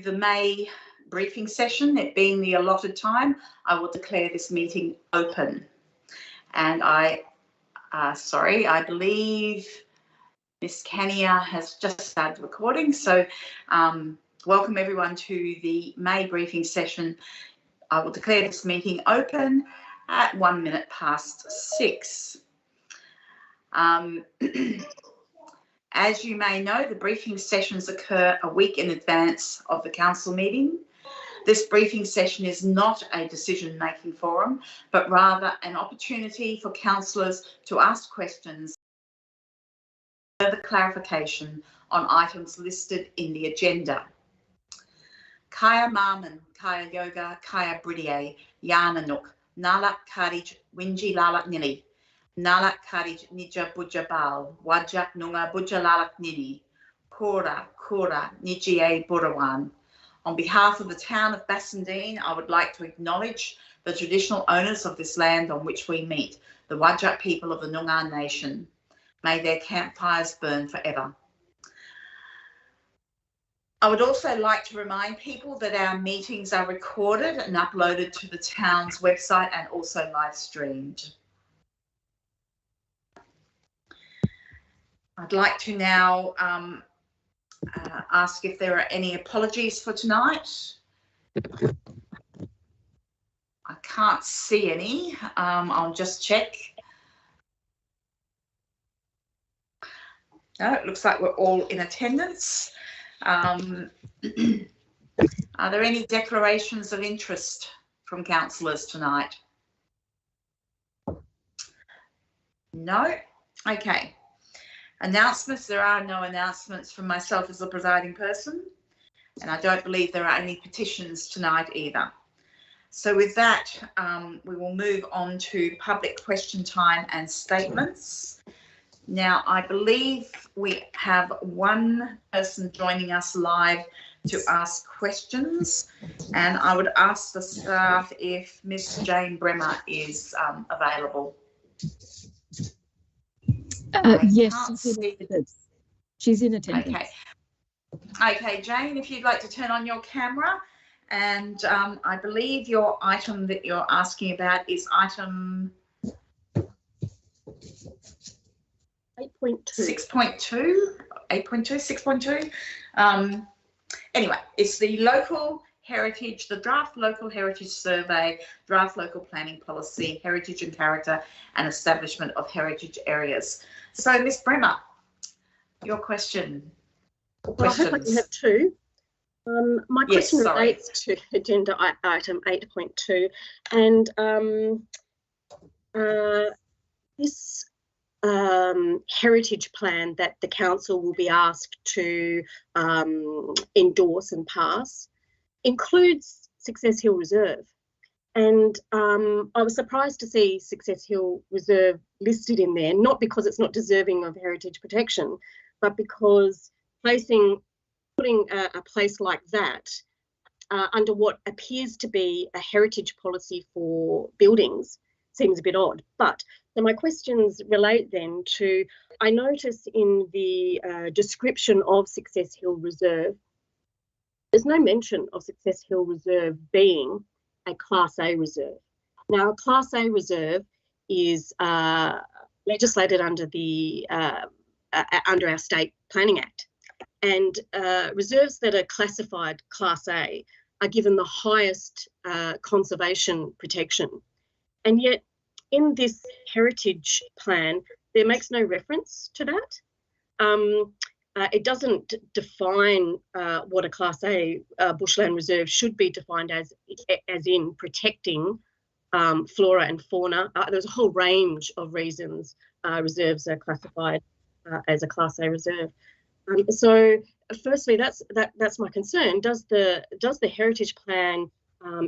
the May briefing session. It being the allotted time, I will declare this meeting open. And I believe Miss Kania has just started recording. So welcome everyone to the May briefing session. I will declare this meeting open at 6:01. As you may know, the briefing sessions occur a week in advance of the council meeting. This briefing session is not a decision-making forum, but rather an opportunity for councillors to ask questions, further clarification on items listed in the agenda. Kaya Marman, Kaya Yoga, Kaya Bridie, Yananuk, Nalak Karij, Winji Lalak Nili, Nalak Karij Nija Bujabal, Wajak Nunga Bujalalak Nini, Kora, Nijie Burawan. On behalf of the town of Bassendean, I would like to acknowledge the traditional owners of this land on which we meet, the Wajak people of the Noongar Nation. May their campfires burn forever. I would also like to remind people that our meetings are recorded and uploaded to the town's website and also live streamed. I'd like to now ask if there are any apologies for tonight. I can't see any. I'll just check. No, it looks like we're all in attendance. Are there any declarations of interest from councillors tonight? No? Okay. Announcements. There are no announcements from myself as the presiding person, and I don't believe there are any petitions tonight either. So with that, we will move on to public question time and statements. Now, I believe we have one person joining us live to ask questions, and I would ask the staff if Miss Jane Bremer is available. Yes, she's in attendance. Okay, Jane, if you'd like to turn on your camera, and I believe your item that you're asking about is item 6.2. Anyway, it's the draft local heritage survey, draft local planning policy, heritage and character, and establishment of heritage areas. So, Miss Bremer, your question. Well, I hope I can have two. My question relates to agenda item 8.2, and this heritage plan that the council will be asked to endorse and pass includes Success Hill Reserve. And I was surprised to see Success Hill Reserve listed in there, not because it's not deserving of heritage protection, but because putting a place like that under what appears to be a heritage policy for buildings seems a bit odd. But so my questions relate then to, I notice in the description of Success Hill Reserve, there's no mention of Success Hill Reserve being a Class A reserve. Now, a Class A reserve is legislated under the under our State Planning Act, and reserves that are classified Class A are given the highest conservation protection. And yet, in this heritage plan, there makes no reference to that. It doesn't define what a Class A bushland reserve should be defined as in protecting flora and fauna. There's a whole range of reasons reserves are classified as a Class A reserve. So, firstly, that's my concern. Does the heritage plan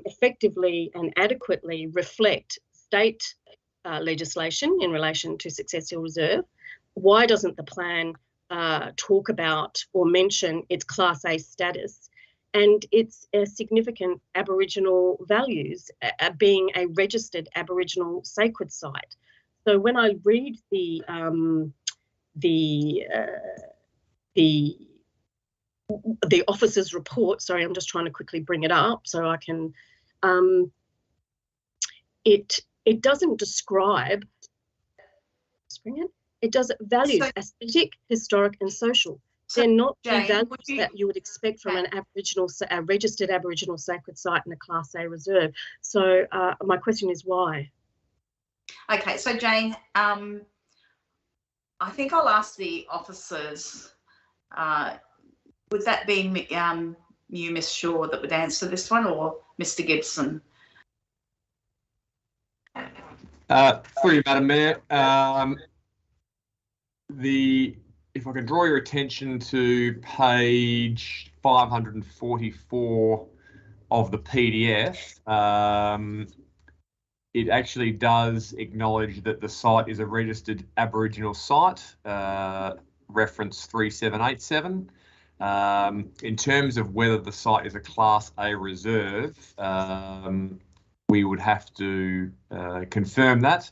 effectively and adequately reflect state legislation in relation to Success Hill Reserve? Why doesn't the plan talk about or mention its Class A status and its significant Aboriginal values, being a registered Aboriginal sacred site? So when I read the the officer's report, sorry, I'm just trying to quickly bring it up so I can, it doesn't describe, it does values, aesthetic, historic and social. They're not the values that you would expect from a registered Aboriginal sacred site in a Class A reserve. So my question is why? Okay, so Jane, I think I'll ask the officers, would that be you, Miss Shaw, that would answer this one, or Mr. Gibson? Through you, Madam Mayor, if I can draw your attention to page 544 of the PDF, it actually does acknowledge that the site is a registered Aboriginal site, reference 3787. In terms of whether the site is a Class A reserve, we would have to confirm that.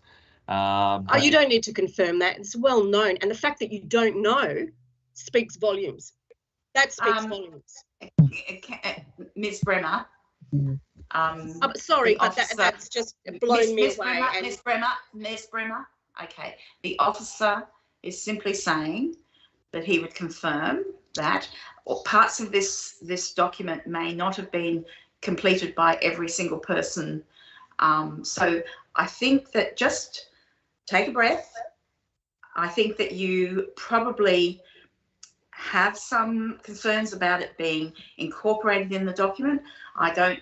You don't need to confirm that. It's well known. And the fact that you don't know speaks volumes. That speaks volumes. Ms. Bremer. Sorry, but that's just blown me away. Ms. Bremer. Okay. The officer is simply saying that he would confirm that parts of this document may not have been completed by every single person. So I think that just take a breath. I think that you probably have some concerns about it being incorporated in the document. I don't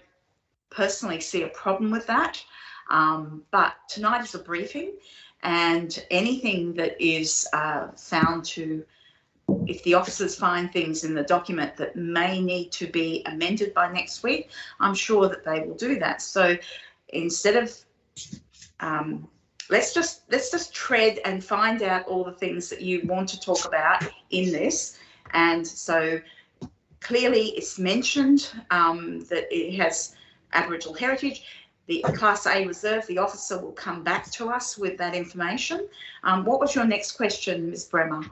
personally see a problem with that. But tonight is a briefing, and anything that is found to, if the officers find things in the document that may need to be amended by next week, I'm sure that they will do that. So instead of let's just tread and find out all the things that you want to talk about in this. And so clearly it's mentioned that it has Aboriginal heritage. The Class A reserve, the officer will come back to us with that information. What was your next question, Ms. Bremer?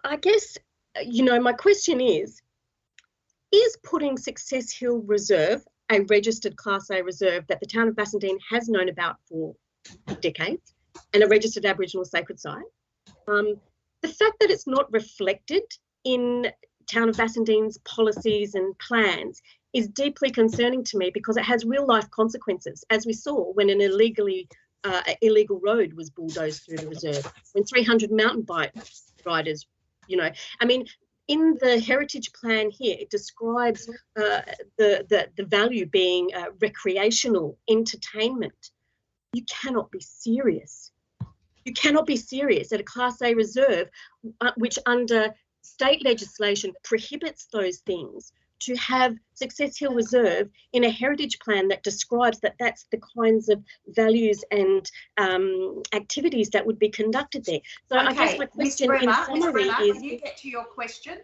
I guess, my question is putting Success Hill Reserve, a registered Class A reserve that the town of Bassendean has known about for decades, and a registered Aboriginal sacred site, the fact that it's not reflected in town of Bassendean's policies and plans is deeply concerning to me, because it has real life consequences, as we saw when an illegal road was bulldozed through the reserve, when 300 mountain bike riders, in the heritage plan here, it describes the value being recreational entertainment. You cannot be serious. You cannot be serious at a Class A reserve, which under state legislation prohibits those things, to have Success Hill Reserve in a heritage plan that describes that that's the kinds of values and activities that would be conducted there. So okay. I guess my question in summary is... Can you get to your question,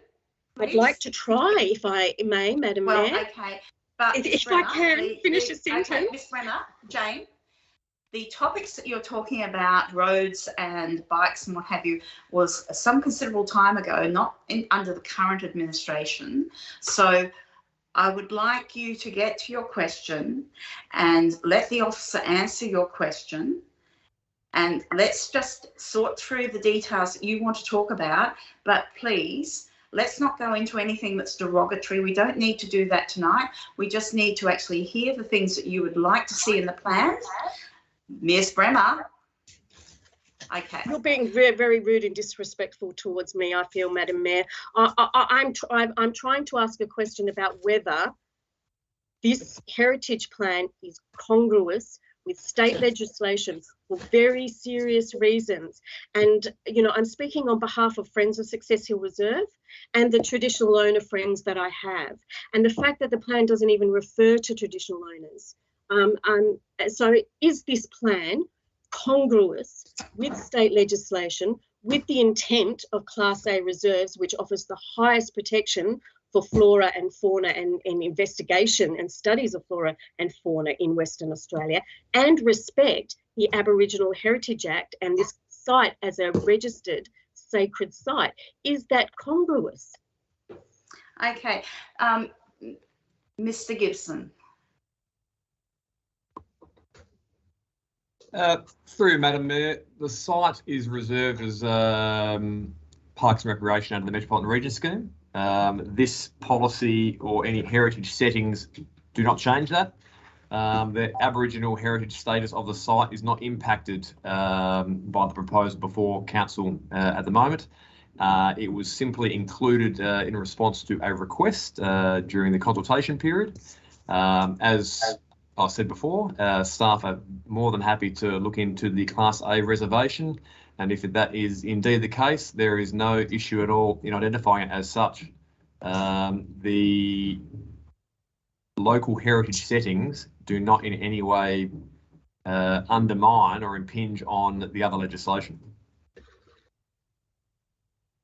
please? I'd like to try, if I may, Madam Mayor. Well, okay. But if I can finish a sentence. Okay, Ms. Bremer, Jane, the topics that you're talking about, roads and bikes and what have you, was some considerable time ago, not under the current administration. So I would like you to get to your question and let the officer answer your question. And let's just sort through the details that you want to talk about. But please, let's not go into anything that's derogatory. We don't need to do that tonight. We just need to actually hear the things that you would like to see in the plans. Ms. Bremer. Okay. You're being very, very rude and disrespectful towards me, I feel, Madam Mayor. I'm trying to ask a question about whether this heritage plan is congruous with state legislation for very serious reasons. And, I'm speaking on behalf of Friends of Success Hill Reserve and the traditional owner friends that I have. And the fact that the plan doesn't even refer to traditional owners. So is this plan congruous with state legislation, with the intent of Class A reserves, which offers the highest protection for flora and fauna and investigation and studies of flora and fauna in Western Australia, and respect the Aboriginal Heritage Act and this site as a registered sacred site. Is that congruous? Okay. Mr. Gibson. Through Madam Mayor, the site is reserved as Parks and Recreation under the Metropolitan Region Scheme. This policy or any heritage settings do not change that. The Aboriginal heritage status of the site is not impacted by the proposal before Council at the moment. It was simply included in response to a request during the consultation period. As I said before, staff are more than happy to look into the Class A reservation, and if that is indeed the case, there is no issue at all in identifying it as such. The local heritage settings do not in any way undermine or impinge on the other legislation.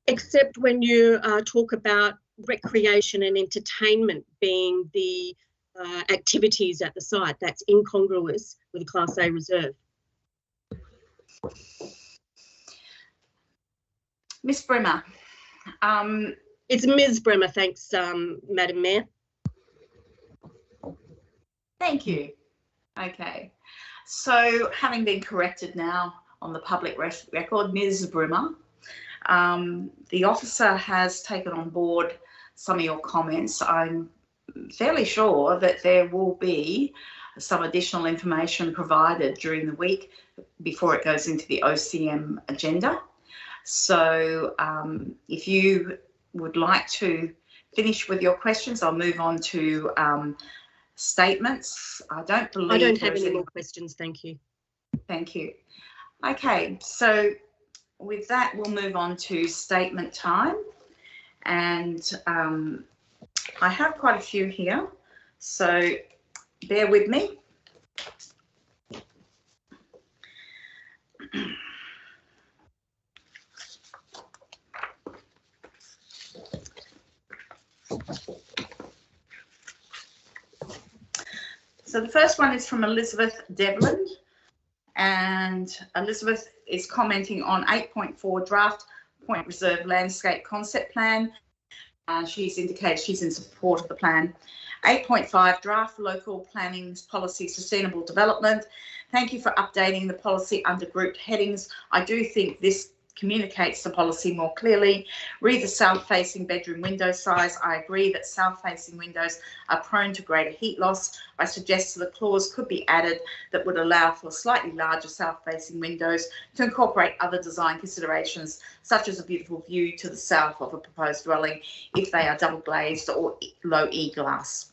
Except when you talk about recreation and entertainment being the activities at the site, that's incongruous with a Class A reserve. Miss Bremer. It's Ms. Bremer, thanks, Madam Mayor. Thank you. Okay. So having been corrected now on the public record, Ms. Bremer, the officer has taken on board some of your comments. I'm fairly sure that there will be some additional information provided during the week before it goes into the OCM agenda. So if you would like to finish with your questions, I'll move on to statements. I don't have any more questions, thank you. Thank you. Okay, so with that, we'll move on to statement time. And I have quite a few here, so bear with me. So the first one is from Elizabeth Devlin, and Elizabeth is commenting on 8.4 draft Point Reserve Landscape Concept Plan. She's indicated she's in support of the plan. 8.5 draft local planning policy sustainable development. Thank you for updating the policy under grouped headings. I do think this communicates the policy more clearly. Read the south-facing bedroom window size. I agree that south-facing windows are prone to greater heat loss. I suggest the clause could be added that would allow for slightly larger south-facing windows to incorporate other design considerations, such as a beautiful view to the south of a proposed dwelling if they are double glazed or low E glass.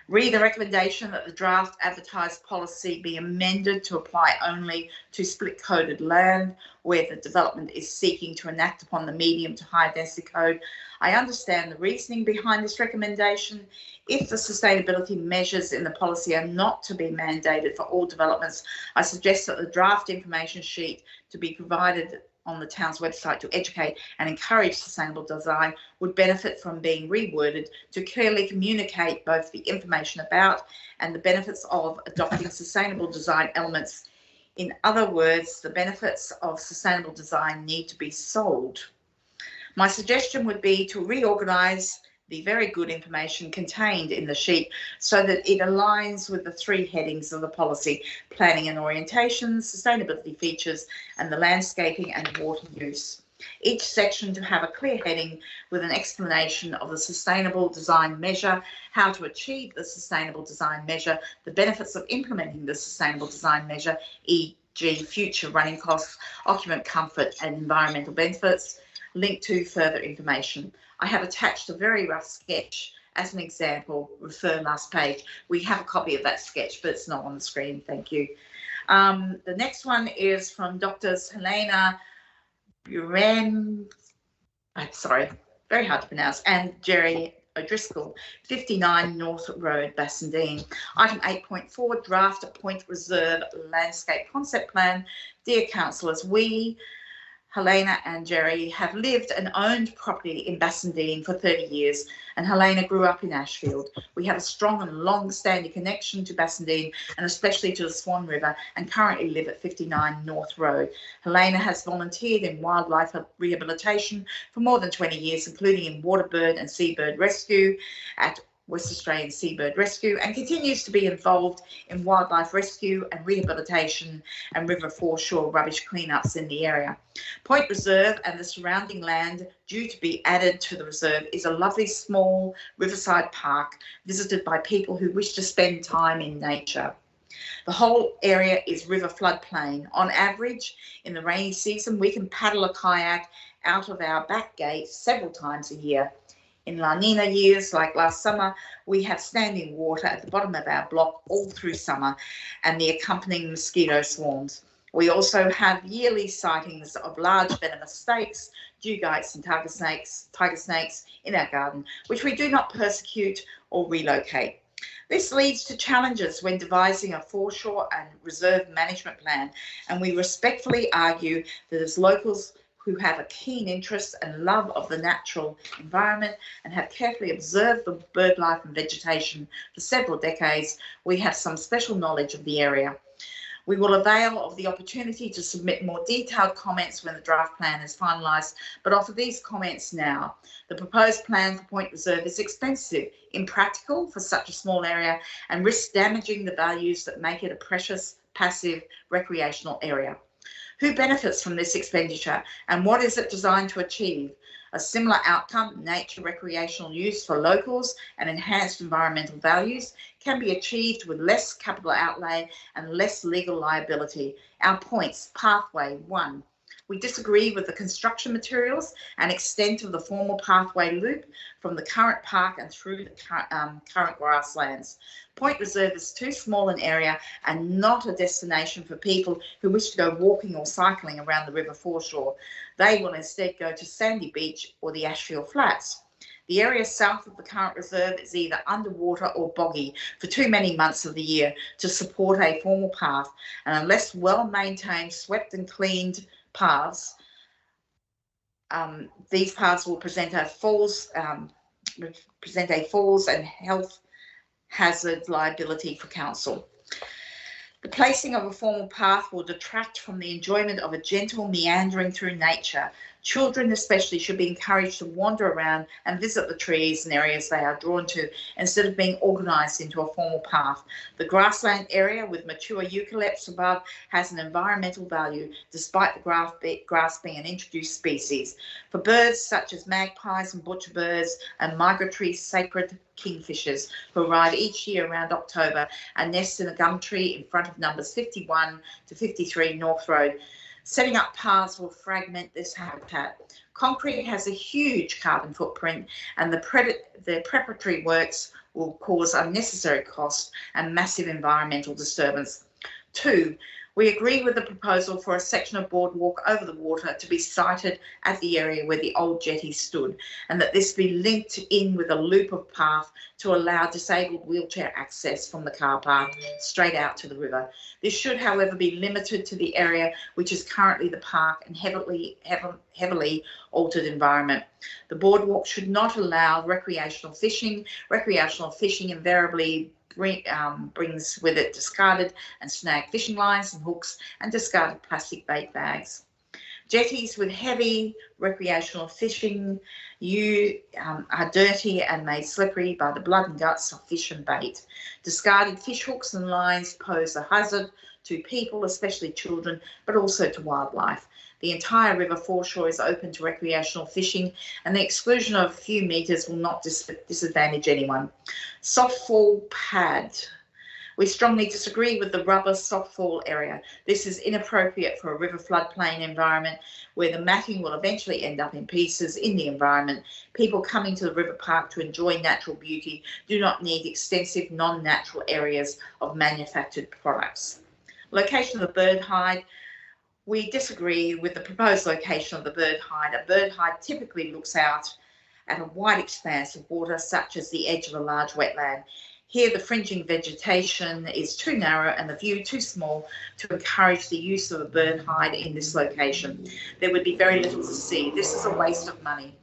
Read the recommendation that the draft advertised policy be amended to apply only to split coded land where the development is seeking to enact upon the medium to high density code. I understand the reasoning behind this recommendation. If the sustainability measures in the policy are not to be mandated for all developments, I suggest that the draft information sheet to be provided on the town's website to educate and encourage sustainable design would benefit from being reworded to clearly communicate both the information about and the benefits of adopting sustainable design elements. In other words, the benefits of sustainable design need to be sold. My suggestion would be to reorganise the very good information contained in the sheet so that it aligns with the three headings of the policy: planning and orientation, sustainability features, and the landscaping and water use. Each section to have a clear heading with an explanation of the sustainable design measure, how to achieve the sustainable design measure, the benefits of implementing the sustainable design measure, e.g. future running costs, occupant comfort and environmental benefits, linked to further information. I have attached a very rough sketch as an example. Refer last page. We have a copy of that sketch, but it's not on the screen. Thank you. The next one is from Drs. Helena Buren, sorry, very hard to pronounce, and Jerry O'Driscoll, 59 North Road, Bassendean. Item 8.4, draft Point Reserve Landscape Concept Plan. Dear councillors, we Helena and Jerry have lived and owned property in Bassendean for 30 years, and Helena grew up in Ashfield. We have a strong and long-standing connection to Bassendean and especially to the Swan River, and currently live at 59 North Road. Helena has volunteered in wildlife rehabilitation for more than 20 years, including in waterbird and seabird rescue at West Australian Seabird Rescue, and continues to be involved in wildlife rescue and rehabilitation and river foreshore rubbish cleanups in the area. Point Reserve and the surrounding land due to be added to the reserve is a lovely small riverside park visited by people who wish to spend time in nature. The whole area is river floodplain. On average, in the rainy season, we can paddle a kayak out of our back gate several times a year. In La Nina years, like last summer, we have standing water at the bottom of our block all through summer and the accompanying mosquito swarms. We also have yearly sightings of large venomous snakes, dugites and tiger snakes in our garden, which we do not persecute or relocate. This leads to challenges when devising a foreshore and reserve management plan, and we respectfully argue that as locals who have a keen interest and love of the natural environment and have carefully observed the bird life and vegetation for several decades, we have some special knowledge of the area. We will avail of the opportunity to submit more detailed comments when the draft plan is finalised, but offer these comments now. The proposed plan for Point Reserve is expensive, impractical for such a small area, and risks damaging the values that make it a precious, passive, recreational area. Who benefits from this expenditure, and what is it designed to achieve? A similar outcome, nature recreational use for locals and enhanced environmental values, can be achieved with less capital outlay and less legal liability. Our points: pathway 1. We disagree with the construction materials and extent of the formal pathway loop from the current park and through the current grasslands. Point Reserve is too small an area and not a destination for people who wish to go walking or cycling around the river foreshore. They will instead go to Sandy Beach or the Ashfield Flats. The area south of the current reserve is either underwater or boggy for too many months of the year to support a formal path, and unless well maintained, swept and cleaned paths, these paths will present a falls and health hazard liability for council. The placing of a formal path will detract from the enjoyment of a gentle meandering through nature. Children especially should be encouraged to wander around and visit the trees and areas they are drawn to instead of being organised into a formal path. The grassland area with mature eucalypts above has an environmental value despite the grass being an introduced species. For birds such as magpies and butcherbirds and migratory sacred kingfishers who arrive each year around October and nest in a gum tree in front of numbers 51 to 53 North Road. Setting up paths will fragment this habitat. Concrete has a huge carbon footprint, and the preparatory works will cause unnecessary cost and massive environmental disturbance. 2, we agree with the proposal for a section of boardwalk over the water to be sited at the area where the old jetty stood, and that this be linked in with a loop of path to allow disabled wheelchair access from the car park straight out to the river. This should, however, be limited to the area which is currently the park and heavily altered environment. The boardwalk should not allow recreational fishing. Recreational fishing invariably brings with it discarded and snagged fishing lines and hooks and discarded plastic bait bags. Jetties with heavy recreational fishing are dirty and made slippery by the blood and guts of fish and bait. Discarded fish hooks and lines pose a hazard to people, especially children, but also to wildlife. The entire river foreshore is open to recreational fishing, and the exclusion of a few metres will not disadvantage anyone. Softfall pad. We strongly disagree with the rubber softfall area. This is inappropriate for a river floodplain environment where the matting will eventually end up in pieces in the environment. People coming to the river park to enjoy natural beauty do not need extensive non-natural areas of manufactured products. Location of the bird hide. We disagree with the proposed location of the bird hide. A bird hide typically looks out at a wide expanse of water, such as the edge of a large wetland. Here, the fringing vegetation is too narrow and the view too small to encourage the use of a bird hide in this location. There would be very little to see. This is a waste of money.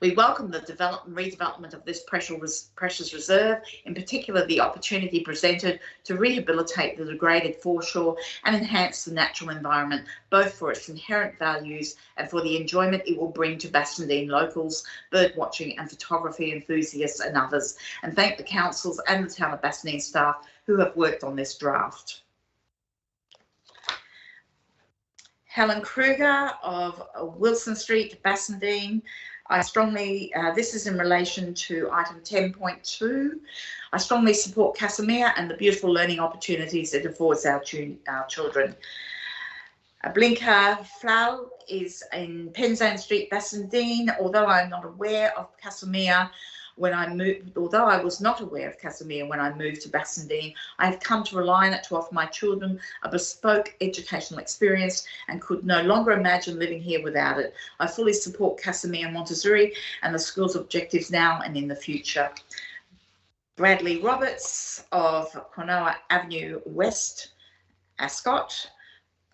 We welcome the redevelopment of this precious reserve, in particular the opportunity presented to rehabilitate the degraded foreshore and enhance the natural environment, both for its inherent values and for the enjoyment it will bring to Bassendean locals, bird watching and photography enthusiasts and others, and thank the councils and the Town of Bassendean staff who have worked on this draft. Helen Kruger of Wilson Street, Bassendean. I strongly, this is in relation to item 10.2. I strongly support Casimir and the beautiful learning opportunities it affords our children. Blinker Flau is in Penzance Street, Bassendean. Although I'm not aware of Casimir when I moved, although I was not aware of Casimir when I moved to Bassendean, I have come to rely on it to offer my children a bespoke educational experience and could no longer imagine living here without it. I fully support Casimir Montessori and the school's objectives now and in the future. Bradley Roberts of Cronulla Avenue West, Ascot.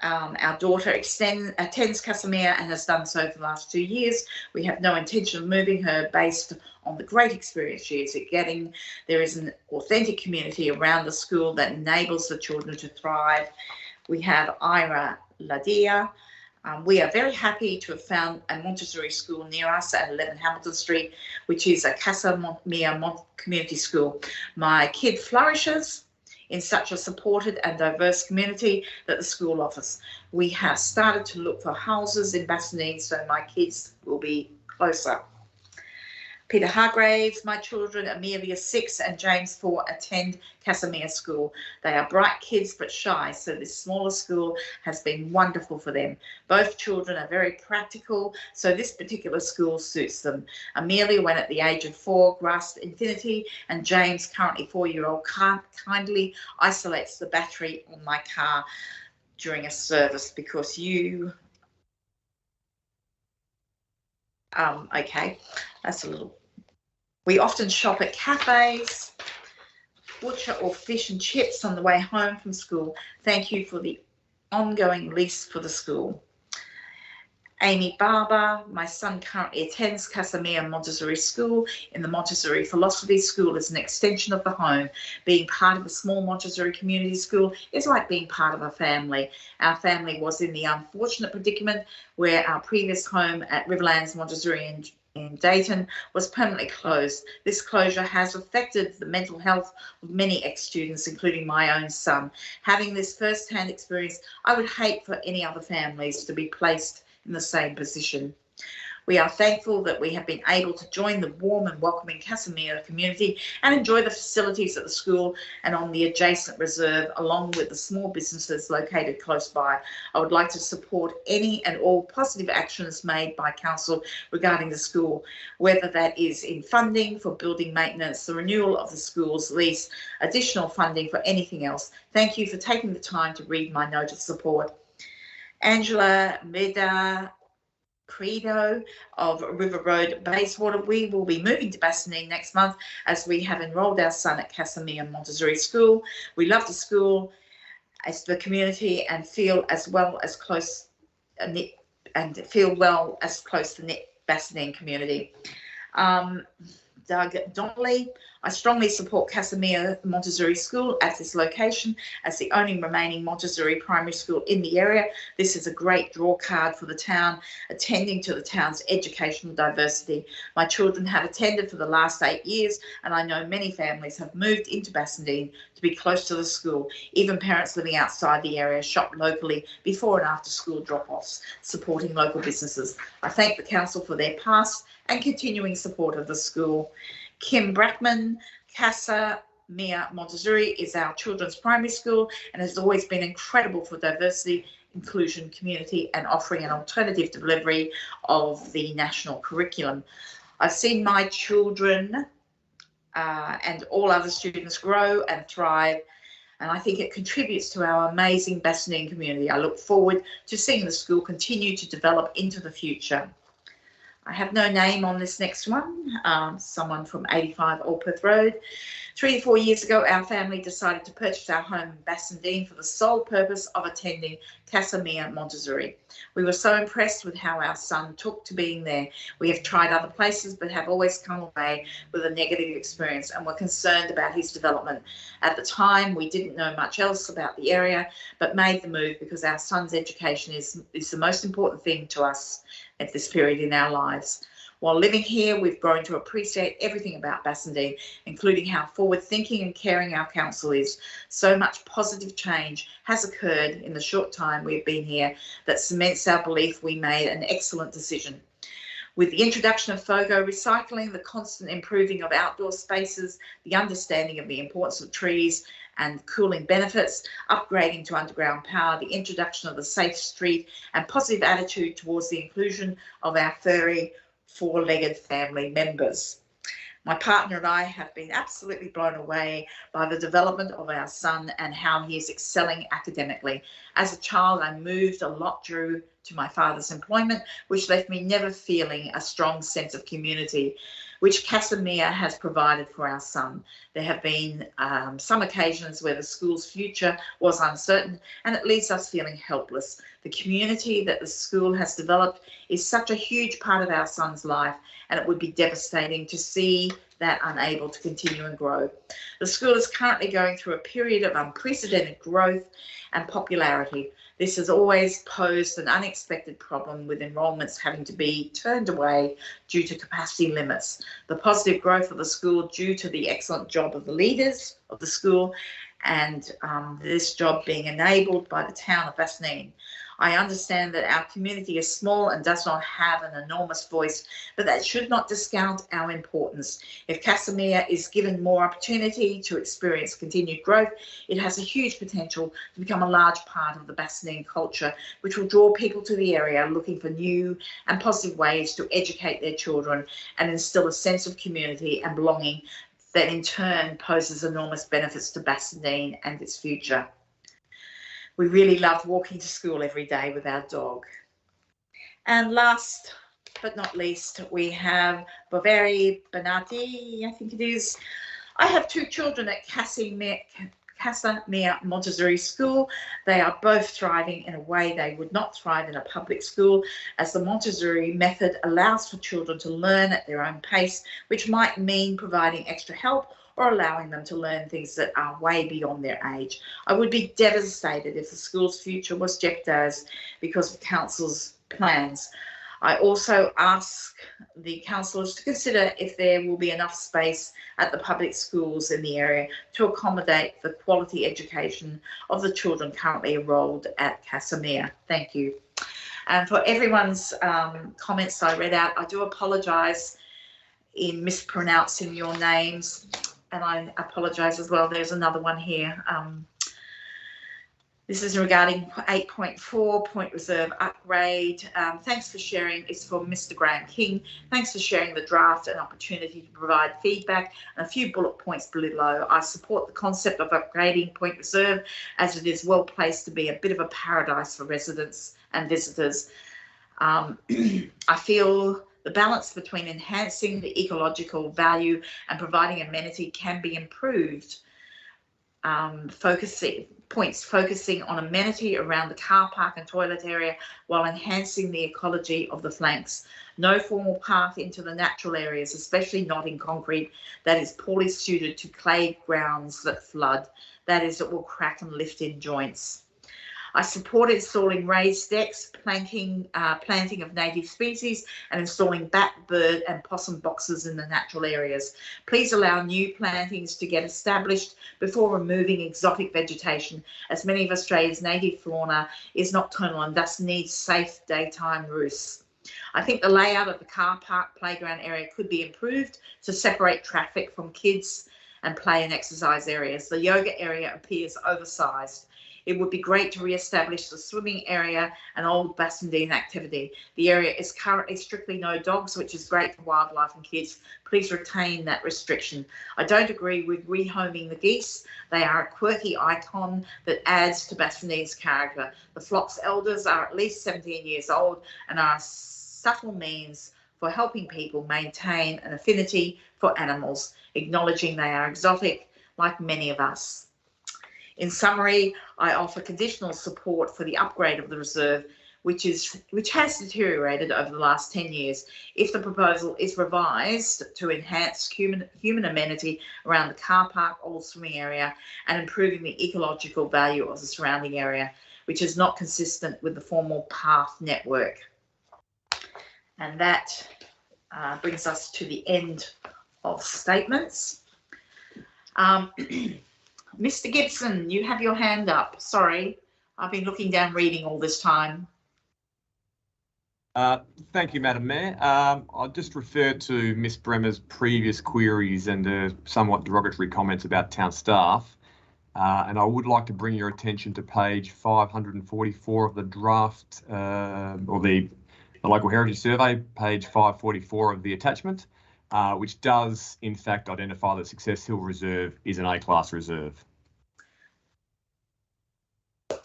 Our daughter attends Casimir and has done so for the last 2 years. We have no intention of moving her based on the great experience she is getting. There is an authentic community around the school that enables the children to thrive. We have Ira Ladia. We are very happy to have found a Montessori school near us at 11 Hamilton Street, which is a Casimir community school. My kid flourishes in such a supported and diverse community that the school offers. We have started to look for houses in Bassendean so my kids will be closer. Peter Hargraves, my children, Amelia 6 and James 4 attend Casimir School. They are bright kids but shy, so this smaller school has been wonderful for them. Both children are very practical, so this particular school suits them. Amelia, when at the age of 4, grasped infinity, and James, currently 4-year-old, kindly isolates the battery on my car during a service because you... okay, that's a little... We often shop at cafes, butcher or fish and chips on the way home from school. Thank you for the ongoing lease for the school. Amy Barber, my son currently attends Casimir Montessori School in the Montessori Philosophy School as an extension of the home. Being part of a small Montessori community school is like being part of a family. Our family was in the unfortunate predicament where our previous home at Riverlands Montessori in Dayton was permanently closed. This closure has affected the mental health of many ex-students, including my own son. Having this first-hand experience, I would hate for any other families to be placed in the same position. We are thankful that we have been able to join the warm and welcoming Casimir community and enjoy the facilities at the school and on the adjacent reserve, along with the small businesses located close by. I would like to support any and all positive actions made by Council regarding the school, whether that is in funding for building maintenance, the renewal of the school's lease, additional funding for anything else. Thank you for taking the time to read my note of support. Angela Meda Credo of River Road, Bayswater. We will be moving to Bassendean next month as we have enrolled our son at Casimir Montessori School. We love the school as the community and feel close to knit Bassendean community. Doug Donnelly, I strongly support Casimir Montessori School at this location as the only remaining Montessori primary school in the area. This is a great draw card for the town, attending to the town's educational diversity. My children have attended for the last 8 years, and I know many families have moved into Bassendean to be close to the school. Even parents living outside the area shop locally before and after school drop-offs, supporting local businesses. I thank the council for their past and continuing support of the school. Kim Brackman, Casimir Montessori is our children's primary school and has always been incredible for diversity, inclusion, community and offering an alternative delivery of the national curriculum. I've seen my children and all other students grow and thrive, and I think it contributes to our amazing Bassendean community. I look forward to seeing the school continue to develop into the future. I have no name on this next one. Someone from 85 Alpeth Road. 3 to 4 years ago, our family decided to purchase our home in Bassendean for the sole purpose of attending Bassendean Montessori. We were so impressed with how our son took to being there. We have tried other places but have always come away with a negative experience and were concerned about his development. At the time, we didn't know much else about the area but made the move because our son's education is the most important thing to us at this period in our lives. While living here, we've grown to appreciate everything about Bassendean, including how forward-thinking and caring our council is. So much positive change has occurred in the short time we've been here that cements our belief we made an excellent decision. With the introduction of FOGO recycling, the constant improving of outdoor spaces, the understanding of the importance of trees and cooling benefits, upgrading to underground power, the introduction of the safe street and positive attitude towards the inclusion of our furry four-legged family members. My partner and I have been absolutely blown away by the development of our son and how he is excelling academically. As a child, I moved a lot due to my father's employment, which left me never feeling a strong sense of community, which Bassendean has provided for our son. There have been some occasions where the school's future was uncertain and it leaves us feeling helpless. The community that the school has developed is such a huge part of our son's life, and it would be devastating to see that unable to continue and grow. The school is currently going through a period of unprecedented growth and popularity. This has always posed an unexpected problem with enrolments having to be turned away due to capacity limits. The positive growth of the school due to the excellent job of the leaders of the school and this job being enabled by the town of Bassendean. I understand that our community is small and does not have an enormous voice, but that should not discount our importance. If Bassendean is given more opportunity to experience continued growth, it has a huge potential to become a large part of the Bassendean culture, which will draw people to the area looking for new and positive ways to educate their children and instill a sense of community and belonging that in turn poses enormous benefits to Bassendean and its future. We really loved walking to school every day with our dog. And last but not least, we have Boveri Benati, I think it is. I have 2 children at Bassendean Montessori School. They are both thriving in a way they would not thrive in a public school, as the Montessori method allows for children to learn at their own pace, which might mean providing extra help or allowing them to learn things that are way beyond their age. I would be devastated if the school's future was jeopardised because of council's plans. I also ask the councillors to consider if there will be enough space at the public schools in the area to accommodate the quality education of the children currently enrolled at Bassendean. Thank you. And for everyone's comments I read out, I do apologise in mispronouncing your names, and I apologise as well. There's another one here. This is regarding 8.4, point reserve upgrade. Thanks for sharing. It's for Mr. Graham King. Thanks for sharing the draft and opportunity to provide feedback and a few bullet points below. I support the concept of upgrading point reserve as it is well placed to be a bit of a paradise for residents and visitors. I feel the balance between enhancing the ecological value and providing amenity can be improved. Focusing on amenity around the car park and toilet area while enhancing the ecology of the flanks. No formal path into the natural areas, especially not in concrete, that is poorly suited to clay grounds that flood. That is, it will crack and lift in joints. I support installing raised decks, planting of native species, and installing bat, bird and possum boxes in the natural areas. Please allow new plantings to get established before removing exotic vegetation, as many of Australia's native fauna is nocturnal and thus needs safe daytime roosts. I think the layout of the car park playground area could be improved to separate traffic from kids and play and exercise areas. The yoga area appears oversized. It would be great to re-establish the swimming area and old Bassendean activity. The area is currently strictly no dogs, which is great for wildlife and kids. Please retain that restriction. I don't agree with rehoming the geese. They are a quirky icon that adds to Bassendean's character. The flock's elders are at least 17 years old and are a subtle means for helping people maintain an affinity for animals, acknowledging they are exotic like many of us. In summary, I offer conditional support for the upgrade of the reserve, which has deteriorated over the last 10 years, if the proposal is revised to enhance human amenity around the car park, old swimming area, and improving the ecological value of the surrounding area, which is not consistent with the formal path network. And that brings us to the end of statements. Mr. Gibson, you have your hand up. Sorry, I've been looking down reading all this time. Thank you, Madam Mayor. I'll just refer to Ms Bremer's previous queries and somewhat derogatory comments about town staff. And I would like to bring your attention to page 544 of the draft, or the Local Heritage Survey, page 544 of the attachment, which does in fact identify that Success Hill Reserve is an A-class reserve.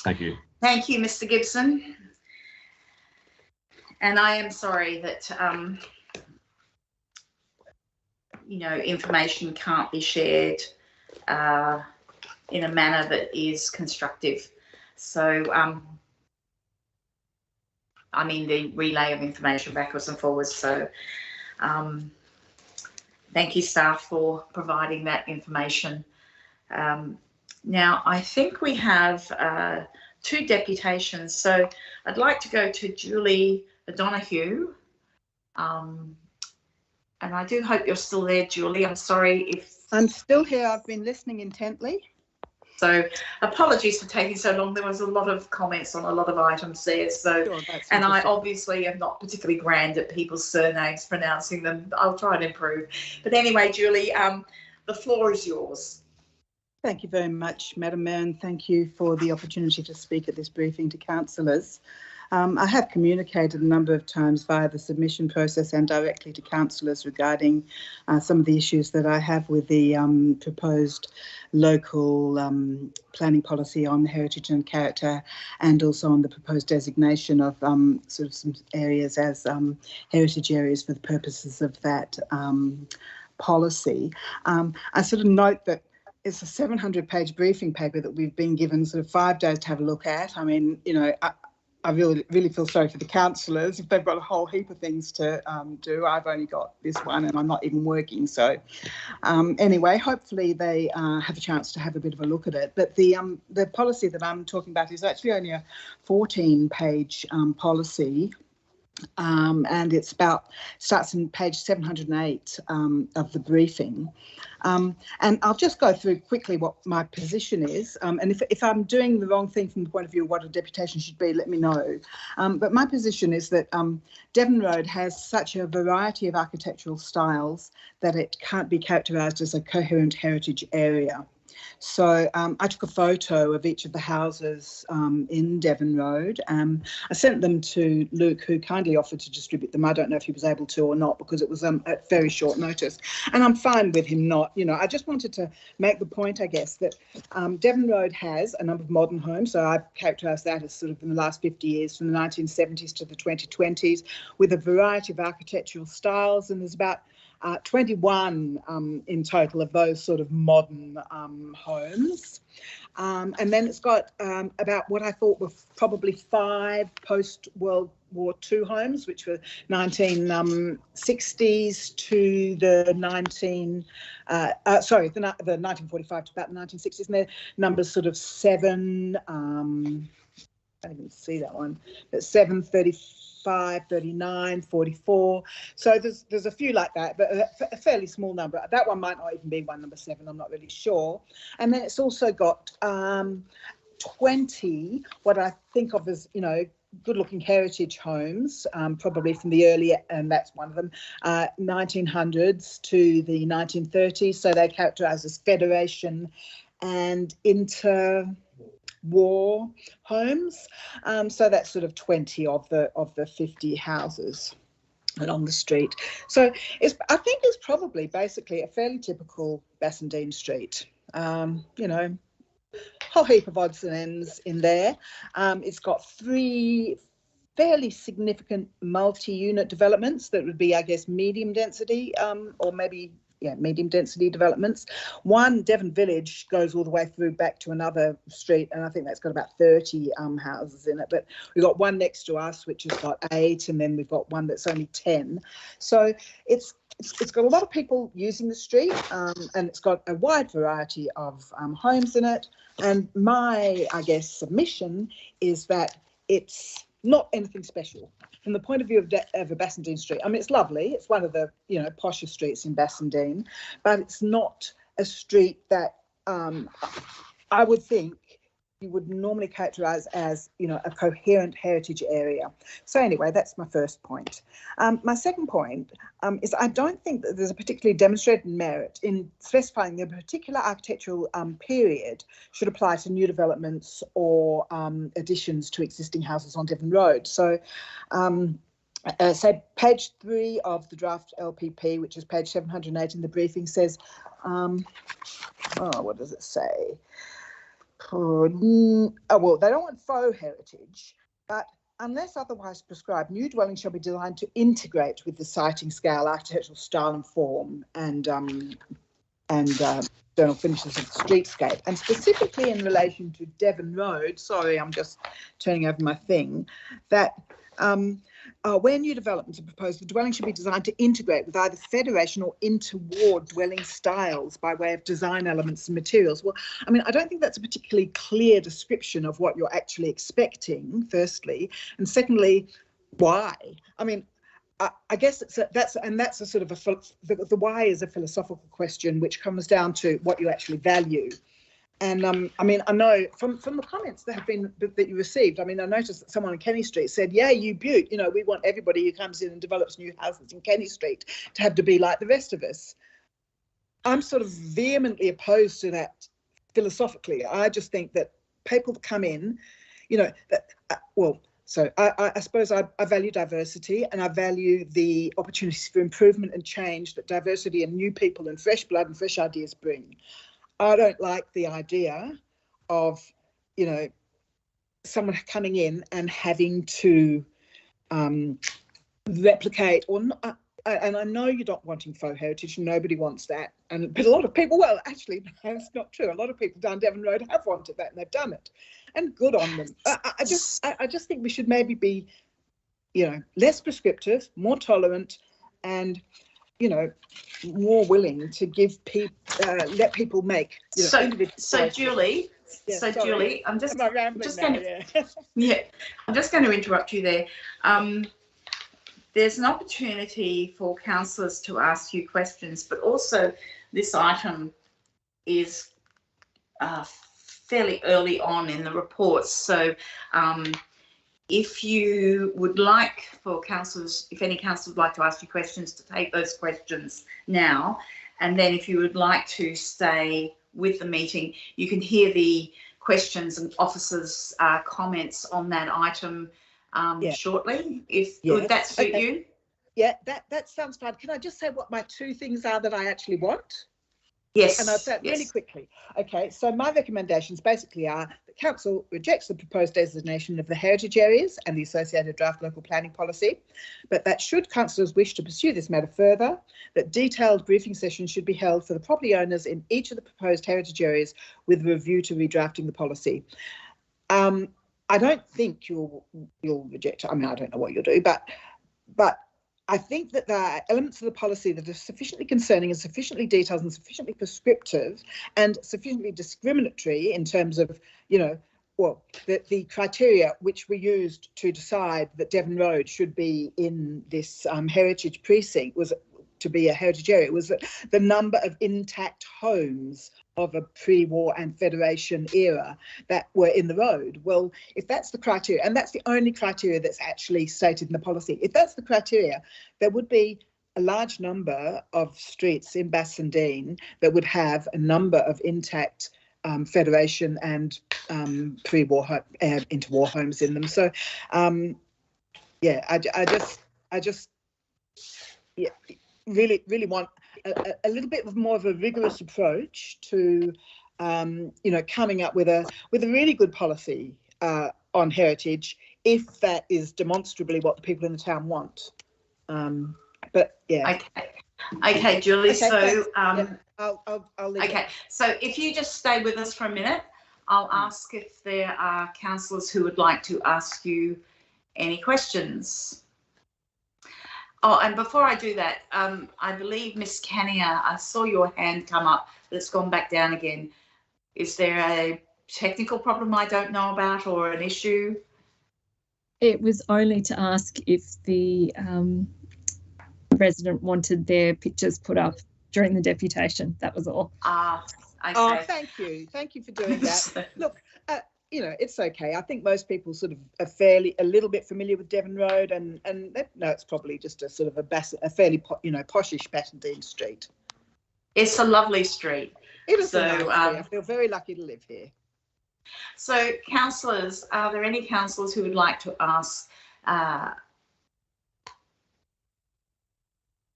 Thank you. Thank you, Mr. Gibson. And I am sorry that, you know, information can't be shared in a manner that is constructive. So, I mean, the relay of information backwards and forwards. So, thank you, staff, for providing that information. Now, I think we have 2 deputations. So I'd like to go to Julie O'Donoghue. And I do hope you're still there, Julie. I'm sorry if... I'm still here. I've been listening intently. So apologies for taking so long. There was a lot of comments on a lot of items there. So, sure, and I obviously am not particularly grand at people's surnames, pronouncing them. I'll try and improve. But anyway, Julie, the floor is yours. Thank you very much, Madam Mayor, and thank you for the opportunity to speak at this briefing to councillors. I have communicated a number of times via the submission process and directly to councillors regarding some of the issues that I have with the proposed local planning policy on heritage and character, and also on the proposed designation of sort of some areas as heritage areas for the purposes of that policy. I sort of note that it's a 700-page briefing paper that we've been given sort of 5 days to have a look at. I mean, you know, I really feel sorry for the councillors if they've got a whole heap of things to do. I've only got this one and I'm not even working. So anyway, hopefully they have a chance to have a bit of a look at it. But the policy that I'm talking about is actually only a 14-page policy. And it's starts on page 708 of the briefing. And I'll just go through quickly what my position is. And if I'm doing the wrong thing from the point of view of what a deputation should be, let me know. But my position is that Devon Road has such a variety of architectural styles that it can't be characterised as a coherent heritage area. So I took a photo of each of the houses in Devon Road. I sent them to Luke, who kindly offered to distribute them. I don't know if he was able to or not, because it was at very short notice. And I'm fine with him not, you know, I just wanted to make the point, I guess, that Devon Road has a number of modern homes. So I've characterised that as sort of in the last 50 years, from the 1970s to the 2020s, with a variety of architectural styles. And there's about 21 in total of those sort of modern homes. And then it's got about what I thought were probably 5 post-World War II homes, which were 1960s to the 1945 to about the 1960s. And their numbers sort of 7, I can't even see that one, but 7, 35, 39, 44. So there's a few like that, but a fairly small number. That one might not even be one number 7, I'm not really sure. And then it's also got 20, what I think of as, you know, good-looking heritage homes, probably from the early, and that's one of them, 1900s to the 1930s. So they're characterised as Federation and inter-war homes. So that's sort of 20 of the 50 houses along the street. So I think it's probably basically a fairly typical Bassendean street. You know, whole heap of odds and ends in there. It's got 3 fairly significant multi-unit developments that would be, I guess, medium density, or maybe, yeah, medium density developments. One, Devon Village, goes all the way through back to another street, and I think that's got about 30 houses in it. But we've got one next to us, which has got 8, and then we've got one that's only 10. So it's got a lot of people using the street, and it's got a wide variety of homes in it. And my, I guess, submission is that it's not anything special from the point of view of a Bassendean street. I mean, it's lovely. It's one of the, you know, posher streets in Bassendean, but it's not a street that I would think you would normally characterise as, you know, a coherent heritage area. So anyway, that's my first point. My second point is I don't think that there's a particularly demonstrated merit in specifying that a particular architectural period should apply to new developments or additions to existing houses on Devon Road. So say page 3 of the draft LPP, which is page 708 in the briefing, says, what does it say? Oh, well, they don't want faux heritage, but unless otherwise prescribed, new dwellings shall be designed to integrate with the siting scale, architectural style and form, and external finishes of the streetscape. And specifically in relation to Devon Road, sorry, I'm just turning over my thing, that where new developments are proposed, the dwelling should be designed to integrate with either federation or interward dwelling styles by way of design elements and materials. Well, I mean, I don't think that's a particularly clear description of what you're actually expecting, firstly. And secondly, why? I mean, I guess that's a sort of the why is a philosophical question, which comes down to what you actually value. And I mean, I know from the comments that you received, I mean, I noticed that someone on Kenny Street said, yeah, you beaut, you know, we want everybody who comes in and develops new houses in Kenny Street to have to be like the rest of us. I'm sort of vehemently opposed to that philosophically. I just think that people that come in, you know, so I suppose I value diversity, and I value the opportunities for improvement and change that diversity and new people and fresh blood and fresh ideas bring. I don't like the idea of, you know, someone coming in and having to replicate or not. And I know you're not wanting faux heritage, nobody wants that. But a lot of people, well, actually, that's not true. A lot of people down Devon Road have wanted that, and they've done it. And good on them. I just think we should maybe be, you know, less prescriptive, more tolerant, and, you know, more willing to give people, let people make. You know, so Julie, I'm just going to interrupt you there. There's an opportunity for councillors to ask you questions, but also this item is fairly early on in the reports. So if you would like for councillors, if any councillor would like to ask you questions, to take those questions now. And then if you would like to stay with the meeting, you can hear the questions and officers' comments on that item shortly. Would that suit you? Yeah, that sounds fine. Can I just say what my 2 things are that I actually want? Yes. And I'll say it really quickly. Okay, so my recommendations basically are that council rejects the proposed designation of the heritage areas and the associated draft local planning policy, but that should councillors wish to pursue this matter further, that detailed briefing sessions should be held for the property owners in each of the proposed heritage areas with a review to redrafting the policy. I don't think you'll reject it. I mean, I don't know what you'll do, but I think that there are elements of the policy that are sufficiently concerning and sufficiently detailed and sufficiently prescriptive and sufficiently discriminatory in terms of, you know, well, the criteria which were used to decide that Devon Road should be in this heritage precinct was to be a heritage area, was that the number of intact homes of a pre-war and Federation era that were in the road. Well, if that's the criteria, and that's the only criteria that's actually stated in the policy, if that's the criteria, there would be a large number of streets in Bassendean that would have a number of intact Federation and pre-war interwar homes in them. So, yeah, I just really want a little bit more of a rigorous approach to, you know, coming up with a really good policy on heritage if that is demonstrably what the people in the town want. But yeah. Okay, Julie. Okay, so I'll leave okay. it. So if you just stay with us for a minute, I'll ask if there are councillors who would like to ask you any questions. Oh, and before I do that, I believe Miss Cania, I saw your hand come up, but it's gone back down again. Is there a technical problem I don't know about or an issue? It was only to ask if the resident wanted their pictures put up during the deputation. That was all. Okay. Oh, thank you. Thank you for doing that. Look, you know, it's okay. I think most people sort of are a little bit familiar with Devon Road, and no, it's probably just a sort of a fairly poshish Bassendean street. It's a lovely street. It is a nice street. I feel very lucky to live here. So, councillors, are there any councillors who would like to ask?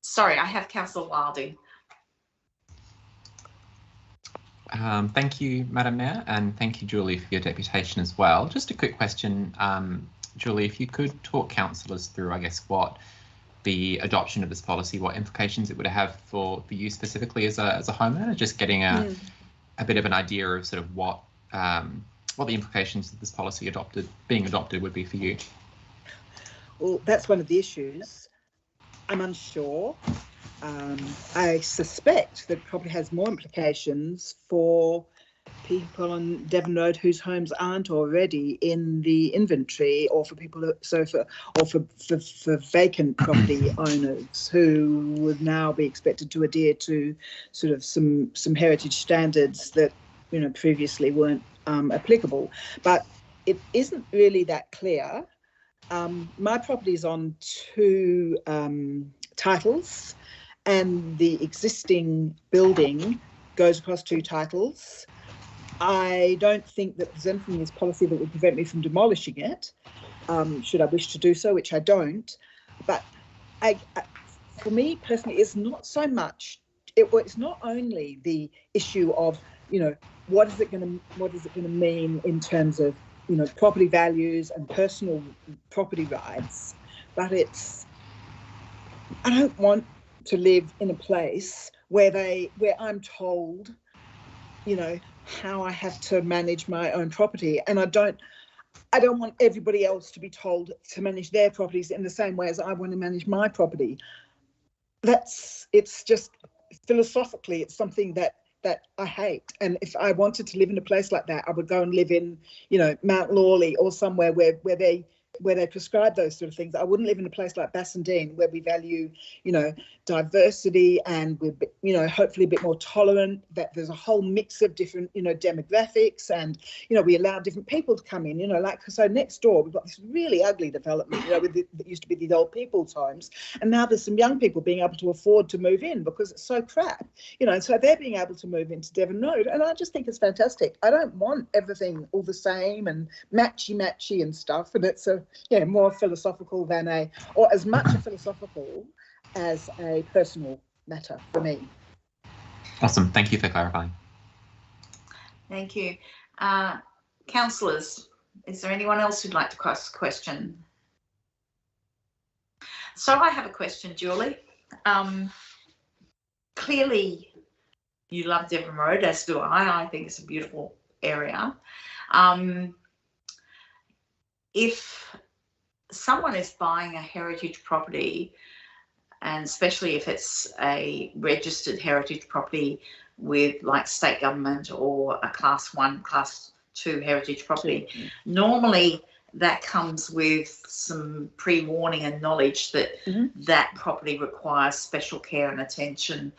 Sorry, I have Councillor Wilding. Thank you, Madam Mayor, and thank you, Julie, for your deputation as well. Just a quick question, Julie, if you could talk councillors through, I guess, what the adoption of this policy, what implications it would have for you specifically as a homeowner, just getting a bit of an idea of sort of what the implications of this policy being adopted would be for you. Well, that's one of the issues. I'm unsure. I suspect that it probably has more implications for people on Devon Road whose homes aren't already in the inventory, or for people for vacant property owners who would now be expected to adhere to sort of some heritage standards that, you know, previously weren't applicable. But it isn't really that clear. My property is on 2 titles, and the existing building goes across 2 titles. I don't think that there's anything in this policy that would prevent me from demolishing it, should I wish to do so, which I don't. But for me personally, it's not so much. It's not only the issue of, you know, what is it going to mean in terms of, you know, property values and personal property rights, but I don't want to live in a place where I'm told, you know, how I have to manage my own property, and I don't want everybody else to be told to manage their properties in the same way as I want to manage my property. It's just philosophically, it's something that I hate. And if I wanted to live in a place like that, I would go and live in, you know, Mount Lawley or somewhere where they prescribe those sort of things. I wouldn't live in a place like Bassendean, where we value, you know, diversity, and we're, you know, hopefully a bit more tolerant, that there's a whole mix of different, you know, demographics, and, you know, we allow different people to come in, you know, like, so next door we've got this really ugly development, you know, that used to be these old people's homes, and now there's some young people being able to afford to move in because it's so crap, you know, so they're being able to move into Devon Road, and I just think it's fantastic. I don't want everything all the same and matchy and stuff, and it's more philosophical or as much a philosophical as a personal matter for me. Awesome. Thank you for clarifying. Thank you. Councillors, is there anyone else who'd like to ask a question? So I have a question, Julie. Clearly you love Devon Road, as do I. I think it's a beautiful area. If someone is buying a heritage property, and especially if it's a registered heritage property with like state government or a class 1, class 2 heritage property, normally that comes with some pre-warning and knowledge that that property requires special care and attention.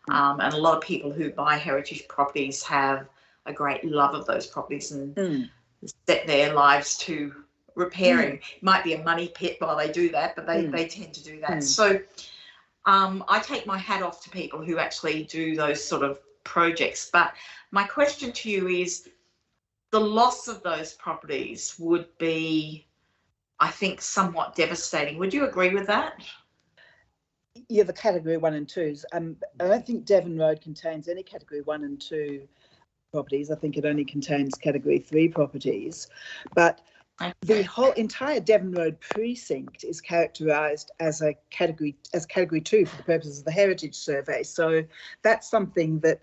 And a lot of people who buy heritage properties have a great love of those properties and set their lives to repairing. It might be a money pit while they do that, but they tend to do that. So I take my hat off to people who actually do those sort of projects. But my question to you is, the loss of those properties would be, I think, somewhat devastating. Would you agree with that? Yeah, the category 1 and 2s. I don't think Devon Road contains any category 1 and 2 properties. I think it only contains category 3 properties. But The whole entire Devon Road precinct is characterised as a category 2 for the purposes of the Heritage Survey. So that's something that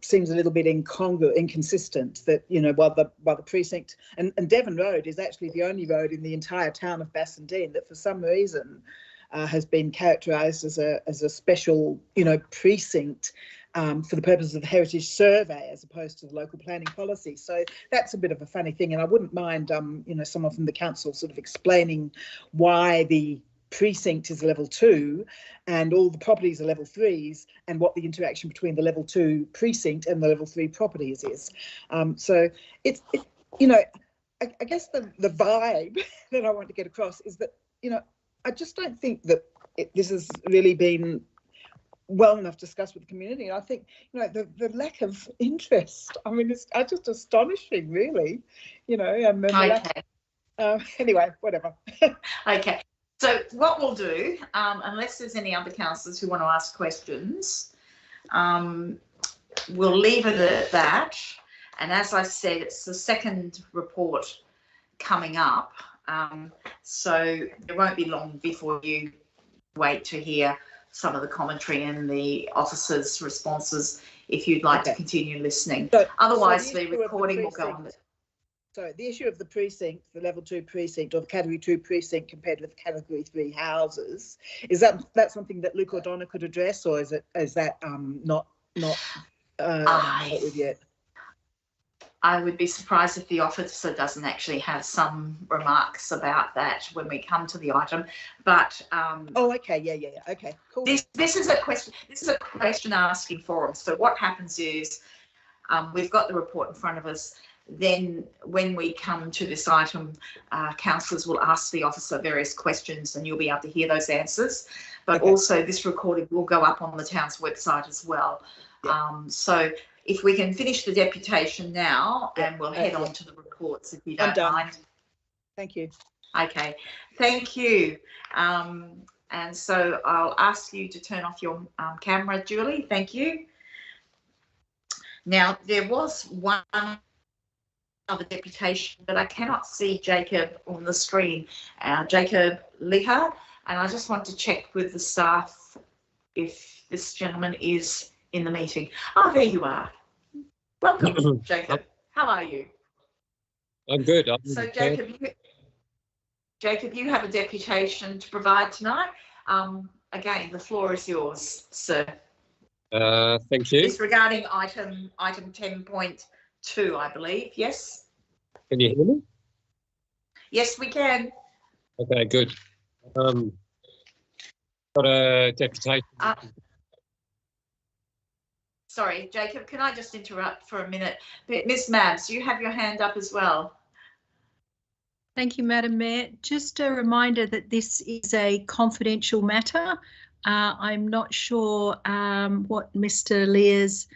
seems a little bit inconsistent. That, you know, while the precinct and Devon Road is actually the only road in the entire town of Bassendean that for some reason has been characterised as a special, you know, precinct. For the purposes of the Heritage Survey as opposed to the local planning policy. So that's a bit of a funny thing, and I wouldn't mind, you know, someone from the council sort of explaining why the precinct is level 2 and all the properties are level 3s and what the interaction between the level 2 precinct and the level 3 properties is. So it's you know, I guess the vibe that I want to get across is that, you know, I just don't think that this has really been well enough discussed with the community. And I think, you know, the lack of interest, I mean, it's just astonishing, really, you know. Anyway, whatever. Okay, so what we'll do, unless there's any other councillors who want to ask questions, we'll leave it at that. And as I said, it's the second report coming up, so it won't be long before you wait to hear some of the commentary and the officers' responses if you'd like to continue listening. Otherwise, the recording will go on. So the issue of the precinct, the level 2 precinct or the category 2 precinct compared with category 3 houses, is that something that Luke O'Donnell could address, or is that not dealt with yet? I would be surprised if the officer doesn't actually have some remarks about that when we come to the item. But oh, okay, yeah, okay, cool. This is a question. This is a question asking forum. So what happens is we've got the report in front of us. Then when we come to this item, councillors will ask the officer various questions, and you'll be able to hear those answers. But also, this recording will go up on the town's website as well. Yeah. So if we can finish the deputation now, and we'll head on to the reports if you don't mind. Thank you. Okay, thank you. And so I'll ask you to turn off your camera, Julie. Thank you. Now, there was one other deputation, but I cannot see Jacob on the screen. Jacob Liha, and I just want to check with the staff if this gentleman is in the meeting. Oh, there you are. Welcome, Jacob. How are you? I'm good. So, Jacob, you have a deputation to provide tonight. Again, the floor is yours, sir. Thank you. It's regarding item 10.2, I believe. Yes. Can you hear me? Yes, we can. Okay, good. Got a deputation. Sorry, Jacob, can I just interrupt for a minute? Ms. Mabs, you have your hand up as well. Thank you, Madam Mayor. Just a reminder that this is a confidential matter. I'm not sure what Mr. Lear's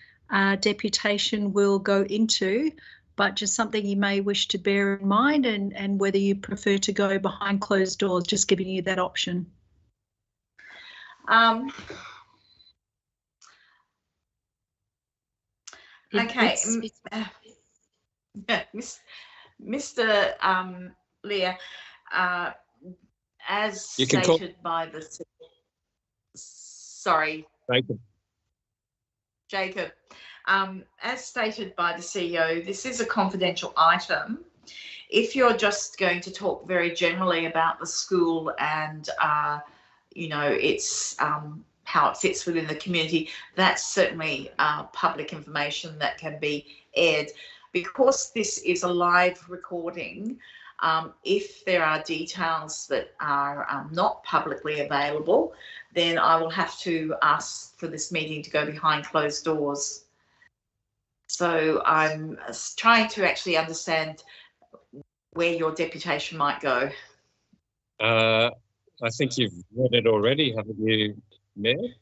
deputation will go into, but just something you may wish to bear in mind, and whether you prefer to go behind closed doors, just giving you that option. Okay, Mr. Lear, as stated by the... Sorry. Jacob. As stated by the CEO, this is a confidential item. If you're just going to talk very generally about the school and, you know, it's how it fits within the community, that's certainly public information that can be aired. Because this is a live recording, if there are details that are not publicly available, then I will have to ask for this meeting to go behind closed doors. So I'm trying to actually understand where your deputation might go. I think you've read it already, haven't you, Mayor?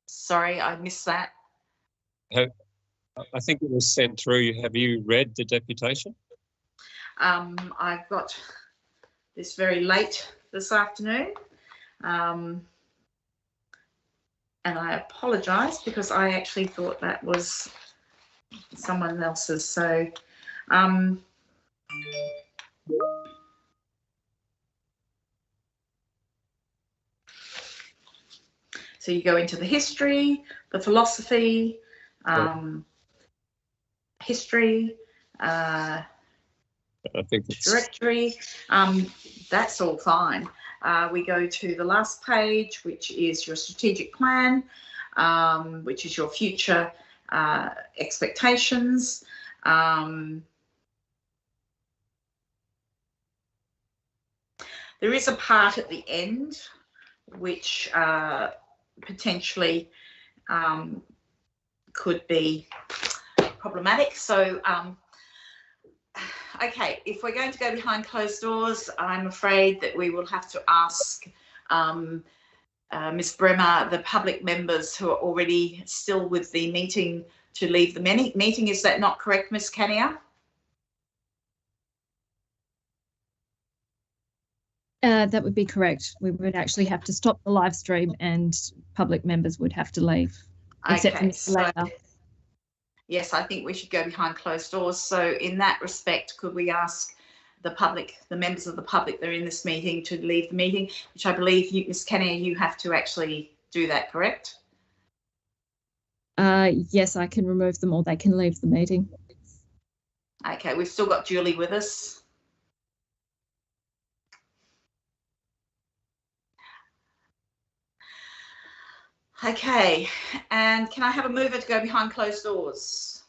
Sorry, I missed that. I think it was sent through. Have you read the deputation? I've got this very late this afternoon, and I apologise because I actually thought that was someone else's. So So you go into the history, the philosophy, history, I think it's directory. That's all fine. We go to the last page, which is your strategic plan, which is your future expectations. There is a part at the end which potentially could be problematic. So, okay, if we're going to go behind closed doors, I'm afraid that we will have to ask Ms. Bremer, the public members who are already still with the meeting, to leave the meeting. Is that not correct, Ms. Kania? That would be correct. We would actually have to stop the live stream and public members would have to leave, except for Okay, Mr. Later. Yes, I think we should go behind closed doors. So in that respect, could we ask the public, the members of the public that are in this meeting, to leave the meeting, which I believe you, Ms. Kania, you have to actually do that, correct? Yes, I can remove them or they can leave the meeting. Okay, we've still got Julie with us. Okay, and can I have a mover to go behind closed doors?